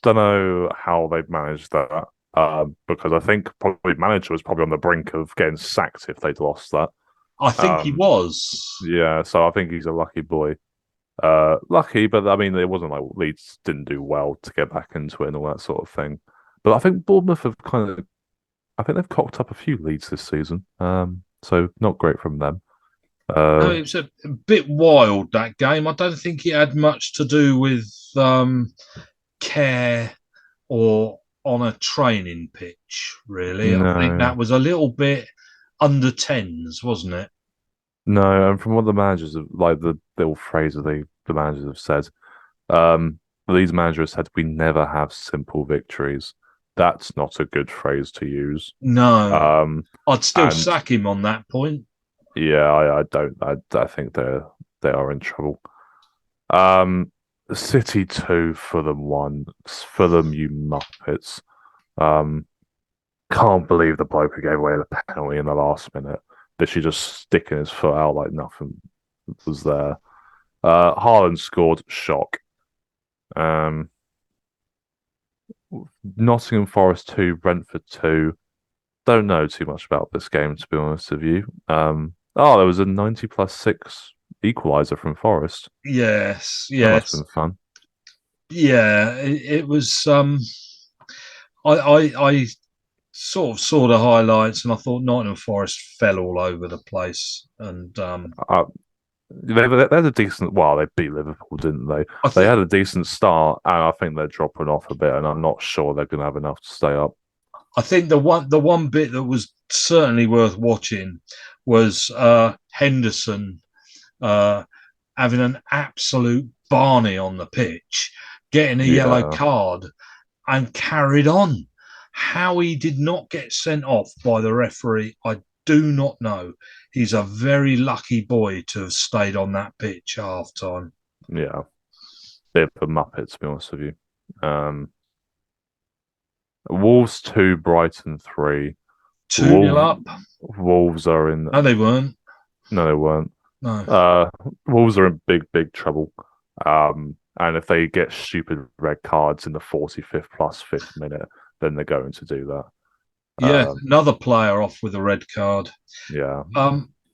Don't know how they've managed that because I think probably manager was probably on the brink of getting sacked if they'd lost that. I think he was. Yeah, so I think he's a lucky boy. Lucky, but I mean, it wasn't like Leeds didn't do well to get back into it and all that sort of thing. But I think Bournemouth have I think they've cocked up a few leads this season. So not great from them. No, it was a bit wild, that game. I don't think it had much to do with care or on a training pitch, really. No. I think that was a little bit under 10s, wasn't it? No, and from what the managers have, like the little phrase that the managers have said, these managers said we never have simple victories. That's not a good phrase to use. No, I'd still sack him on that point. Yeah, I don't. I think they are in trouble. City 2, Fulham 1. Fulham, you muppets. Can't believe the bloke who gave away the penalty in the last minute. Literally just sticking his foot out like nothing was there. Haaland scored. Shock. Nottingham Forest 2, Brentford 2. Don't know too much about this game, to be honest with you. There was a 90+6 equaliser from Forest. Yes. That must have been fun. Yeah, it was. I sort of saw the highlights and I thought Nottingham Forest fell all over the place. And they had a decent. Well, they beat Liverpool, didn't they? They had a decent start, and I think they're dropping off a bit. And I'm not sure they're going to have enough to stay up. I think the one bit that was certainly worth watching was Henderson having an absolute Barney on the pitch, getting a yellow card, and carried on. How he did not get sent off by the referee, I do not know. He's a very lucky boy to have stayed on that pitch at half time. Yeah, bit of a muppet, to be honest with you. Wolves 2, Brighton 3. 2-0 up. Wolves are in. No, they weren't. No, they weren't. No. Wolves are in big trouble. And if they get stupid red cards in the 45th plus 5th minute, then they're going to do that. Yeah, another player off with a red card. Yeah.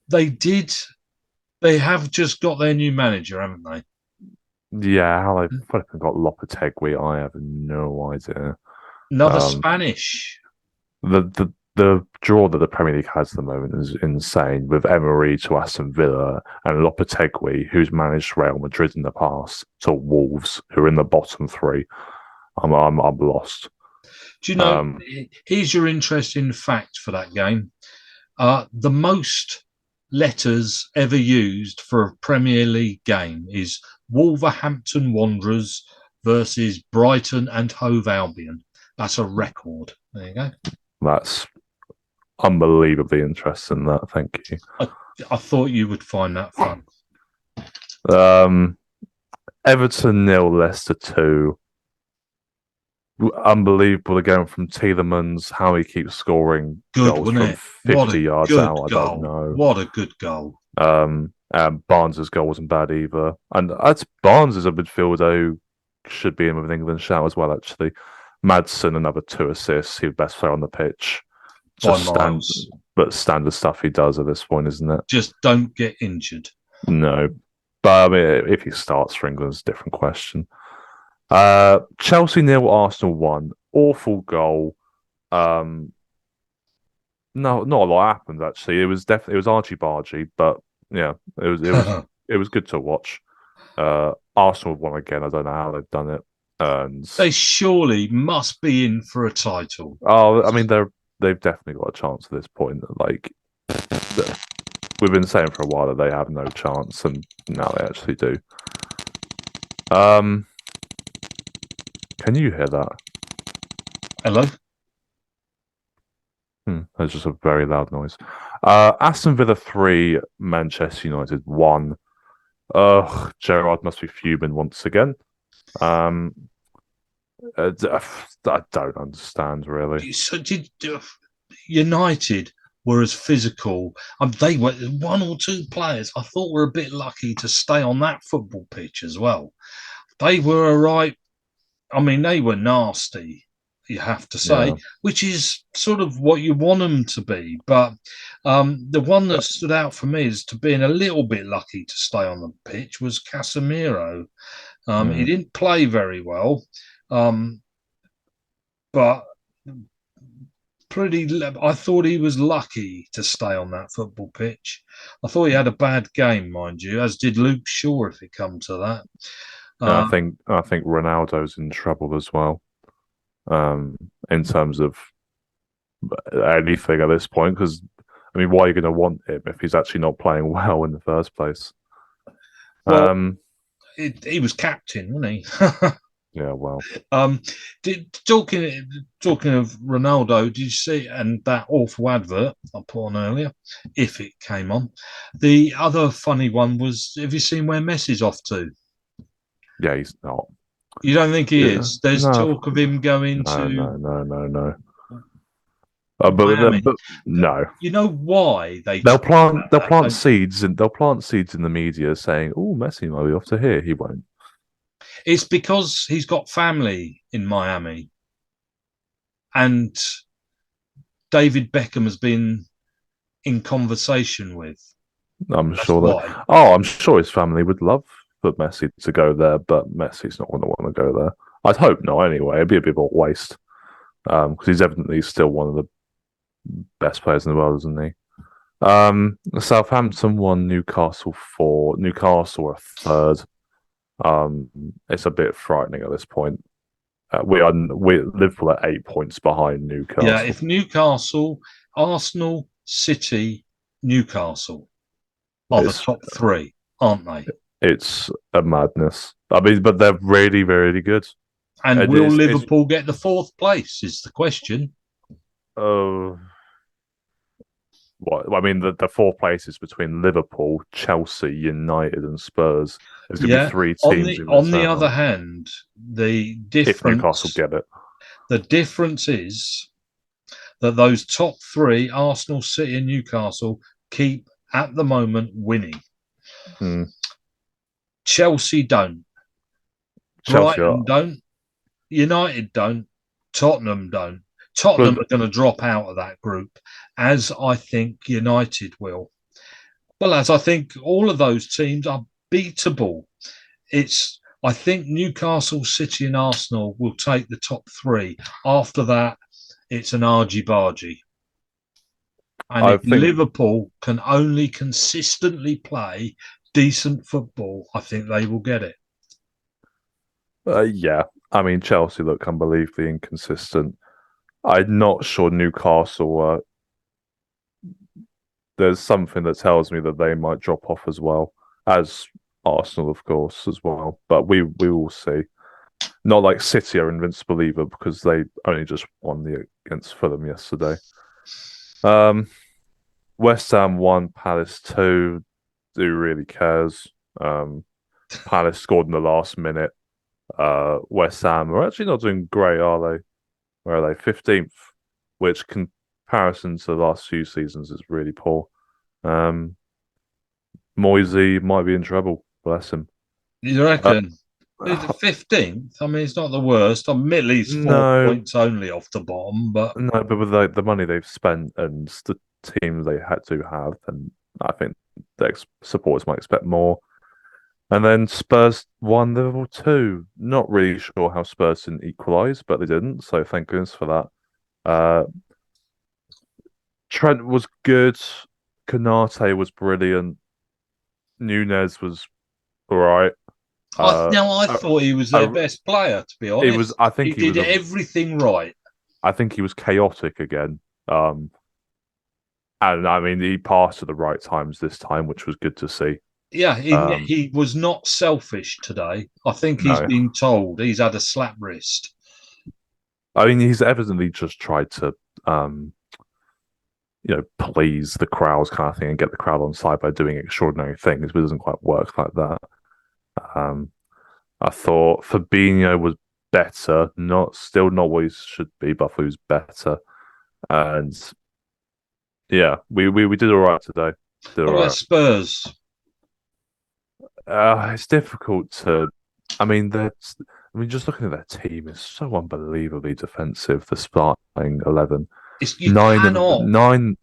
They have just got their new manager, haven't they? Yeah, how they fucking got Lopetegui, I have no idea. Another Spanish. The draw that the Premier League has at the moment is insane, with Emery to Aston Villa and Lopetegui, who's managed Real Madrid in the past, to Wolves, who are in the bottom 3. I'm lost. Do you know? Here's your interesting fact for that game: the most letters ever used for a Premier League game is Wolverhampton Wanderers versus Brighton and Hove Albion. That's a record. There you go. That's unbelievably interesting. That, thank you. I thought you would find that fun. Everton 0, Leicester 2. Unbelievable again from Tielemans. How he keeps scoring goals from 50 yards out. I don't know. What a good goal. Barnes' goal wasn't bad either. And Barnes is a midfielder who should be in with an England shout as well, actually. Madsen, another 2 assists. He's the best player on the pitch. Just standard stuff he does at this point, isn't it? Just don't get injured. No. But I mean, if he starts for England, it's a different question. Chelsea 0, Arsenal 1. Awful goal. No, not a lot happened actually. It was argy bargy, but yeah, it was good to watch. Arsenal won again. I don't know how they've done it. And they surely must be in for a title. Oh, I mean, they've definitely got a chance at this point. Like we've been saying for a while that they have no chance, and now they actually do. Can you hear that? Hello? There's just a very loud noise. Aston Villa 3, Manchester United 1. Gerrard must be fuming once again. I don't understand, really. So United were as physical. They were 1 or 2 players I thought were a bit lucky to stay on that football pitch as well. They were all right. I mean, they were nasty, you have to say, which is sort of what you want them to be. But the one that stood out for me as to being a little bit lucky to stay on the pitch was Casemiro. He didn't play very well, but I thought he was lucky to stay on that football pitch. I thought he had a bad game, mind you, as did Luke Shaw, if it come to that. I think Ronaldo's in trouble as well, in terms of anything at this point. Because I mean, why are you going to want him if he's actually not playing well in the first place? Well, he was captain, wasn't he? Yeah, well. Talking of Ronaldo, did you see and that awful advert I put on earlier? If it came on, the other funny one was: have you seen where Messi's off to? Yeah, he's not. You don't think he is? There's talk of him going to. No. But no. You know why they'll plant seeds and they'll plant seeds in the media saying, "Oh, Messi might be off to here." He won't. It's because he's got family in Miami, and David Beckham has been in conversation with. I'm sure his family would love for Messi to go there, but Messi's not going to want to go there. I'd hope not. Anyway, it'd be a bit of a waste because he's evidently still one of the best players in the world, isn't he? Southampton 1, Newcastle 4. Newcastle are 3rd. It's a bit frightening at this point. We're Liverpool at 8 points behind Newcastle. Yeah, if Newcastle, Arsenal, City, Newcastle are the top 3, aren't they? It's a madness. I mean, but they're really, really good. And will Liverpool get the 4th place? Is the question. what I mean, the four places between Liverpool, Chelsea, United, and Spurs. There's going to be Yeah. three On teams the in on this the round. other hand, the If Newcastle difference get it, the difference is that those top three, Arsenal, City, and Newcastle, keep at the moment winning. Hmm. Chelsea don't. Chelsea Brighton don't. United don't. Tottenham don't. Tottenham But are going to drop out of that group, as I think United will. Well, as I think all of those teams are beatable. I think Newcastle, City, and Arsenal will take the top three. After that, it's an argy-bargy. And I if think Liverpool can only consistently play decent football, I think they will get it. yeah. I mean, Chelsea look unbelievably inconsistent. I'm not sure Newcastle. There's something that tells me that they might drop off as well as Arsenal, of course, as well. But we will see. Not like City are invincible either because they only just won against Fulham yesterday. West Ham 1, Palace 2. Who really cares? Palace scored in the last minute. West Ham are actually not doing great, are they? Where are they? 15th, which comparison to the last few seasons is really poor. Moisey might be in trouble. Bless him. You reckon? The 15th? I mean, it's not the worst. Admittedly, it's 4 No, points only off the bottom, but no, but with the money they've spent and the teams they had to have, and I think the supporters might expect more. And then Spurs 1, Liverpool 2. Not really sure how Spurs didn't equalise, but they didn't, so thank goodness for that. Trent was good. Konate was brilliant. Nunez was all right. I thought he was their best player, to be honest. It was. I think he did everything right. I think he was chaotic again. And I mean, he passed at the right times this time, which was good to see. Yeah, he was not selfish today. I think he's No. been told he's had a slap wrist. I mean, he's evidently just tried to, please the crowds kind of thing and get the crowd on side by doing extraordinary things, but it doesn't quite work like that. I thought Fabinho was better, still not what he should be, but I thought he was better. And yeah, we did all right today. What about Spurs? It's difficult to. I mean, just looking at their team is so unbelievably defensive. The starting 11, You cannot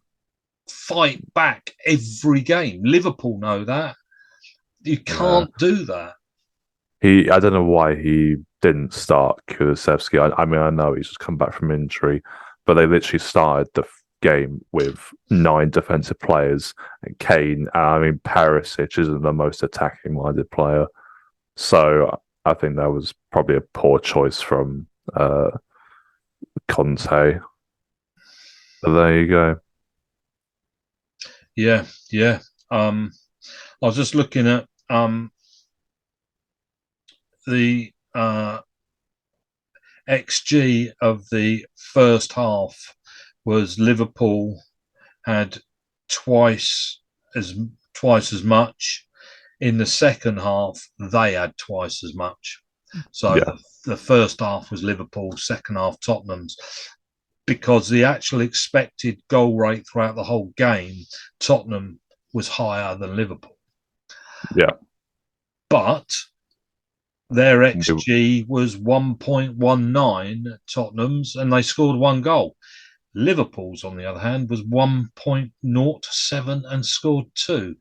fight back every game. Liverpool know that. You can't do that. I don't know why he didn't start Kulusevski. I mean, I know he's just come back from injury, but they literally started the game with 9 defensive players. And Kane, I mean, Perisic isn't the most attacking-minded player. So I think that was probably a poor choice from Conte. But there you go. Yeah. I was just looking at the XG of the first half was Liverpool had twice as much. In the second half, they had twice as much. So the first half was Liverpool, second half Tottenham's. Because the actual expected goal rate throughout the whole game, Tottenham was higher than Liverpool. Yeah. But their XG was 1.19 Tottenham's, and they scored 1 goal. Liverpool's, on the other hand, was 1.07 and scored 2.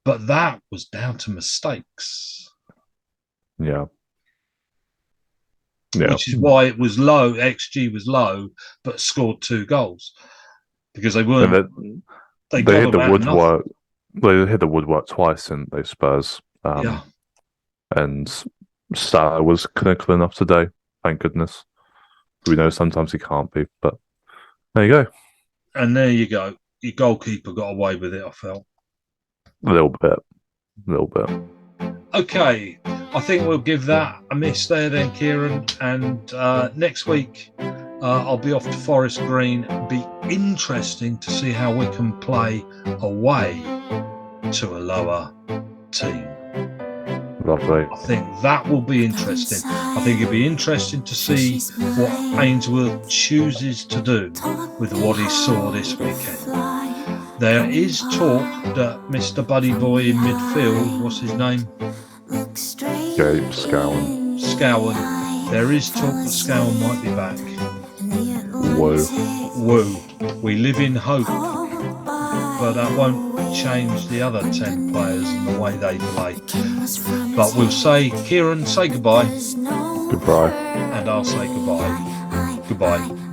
But that was down to mistakes. Yeah. Which is why it was low. XG was low, but scored 2 goals because they weren't. They hit the woodwork. They hit the woodwork twice, didn't they, Spurs? And Salah was clinical enough today. Thank goodness. We know sometimes he can't be, but there you go. And there you go. Your goalkeeper got away with it, I felt. A little bit. Okay. I think we'll give that a miss there then, Kieran. And next week, I'll be off to Forest Green. Be interesting to see how Wycombe play away to a lower team. Lovely. I think that will be interesting. I think it'll be interesting to see what Ainsworth chooses to do with what he saw this weekend. There is talk that Mr. Buddy Boy in midfield, what's his name? Gabe Scowen. Scowen. There is talk that Scowen might be back. Woo. We live in hope, but that won't change the other 10 players and the way they play. But we'll say, Kieran, say goodbye. Goodbye. And I'll say goodbye. Goodbye.